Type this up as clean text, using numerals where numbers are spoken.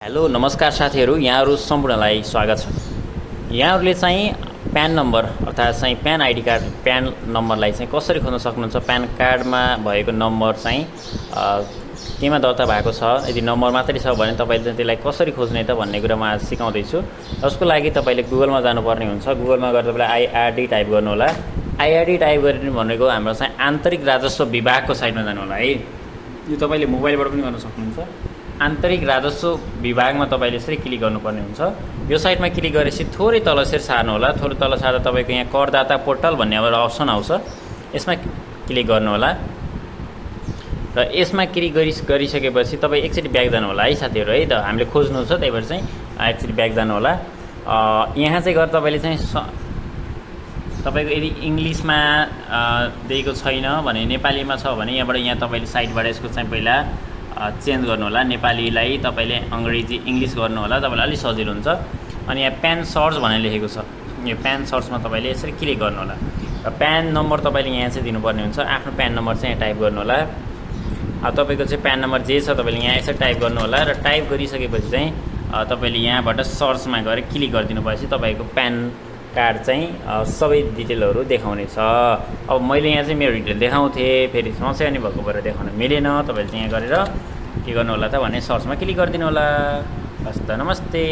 Hello नमस्कार साथीहरू, यहाँहरू सम्पूर्णलाई स्वागत छ। यहाँहरूले चाहिँ प्यान नम्बर अर्थात् चाहिँ प्यान आइडी कार्ड प्यान नम्बरलाई चाहिँ कसरी खोज्न सक्नुहुन्छ। प्यान कार्डमा भएको नम्बर चाहिँ केमा दर्ता भएको छ, यदि नम्बर मात्रै छ भने तपाईँले चाहिँ त्यसलाई कसरी खोज्ने त भन्ने कुरा म आज सिकाउँदैछु। यसको लागि तपाईँले गुगलमा जानुपर्ने हुन्छ। गुगलमा गएर तपाईँले आइआरडी टाइप गर्नु होला। आइआरडी टाइप गर्ने भनेको हाम्रो चाहिँ आन्तरिक राजस्व विभागको साइटमा जानु होला है। यो तपाईँले मोबाइलबाट पनि गर्न सक्नुहुन्छ। आन्तरिक राजस्व विभागमा तपाईँले यसरी क्लिक गर्नुपर्ने हुन्छ। यो साइटमा क्लिक गरेपछि थोरै तल यसरी सार्नु होला। थोरै तल सार्दा तपाईँको यहाँ करदाता पोर्टल भन्ने एउटा अप्सन आउँछ, यसमा क्लिक गर्नु होला। र यसमा क्लिक गरिसकेपछि तपाईँ एकचोटि ब्याक जानु होला है साथीहरू है। त हामीले खोज्नु छ, त्यही भएर चाहिँ एकचोटि ब्याक जानु होला। यहाँ चाहिँ गएर तपाईँले चाहिँ तपाईँको यदि इङ्ग्लिसमा दिएको छैन भने, नेपालीमा छ भने यहाँबाट यहाँ तपाईँले साइटबाट यसको चाहिँ पहिला चेन्ज गर्नु होला। नेपालीलाई तपाईँले इङ्ग्लिस गर्नु होला, तपाईँलाई अलिक सजिलो हुन्छ। अनि यहाँ प्यान सर्च भनेर लेखेको छ, यो प्यान सर्चमा तपाईँले यसरी क्लिक गर्नु होला। र प्यान नम्बर तपाईँले यहाँ चाहिँ दिनुपर्ने हुन्छ। आफ्नो प्यान नम्बर चाहिँ यहाँ टाइप गर्नु होला। तपाईँको चाहिँ प्यान नम्बर जे छ तपाईँले यहाँ यसरी टाइप गर्नु होला। र टाइप गरिसकेपछि चाहिँ तपाईँले यहाँबाट सर्चमा गएर क्लिक गरिदिनु भएपछि तपाईँको प्यान कार्ड चाहिँ सबै डिटेलहरू देखाउनेछ। अब मैले यहाँ चाहिँ मेरो डिटेल देखाउँथेँ, फेरि समस्या नै भएको भएर देखाउन मिलेन। तपाईँले चाहिँ यहाँ गरेर के गर्नु होला त भने सर्चमा क्लिक गरिदिनु होला। हस् त, नमस्ते।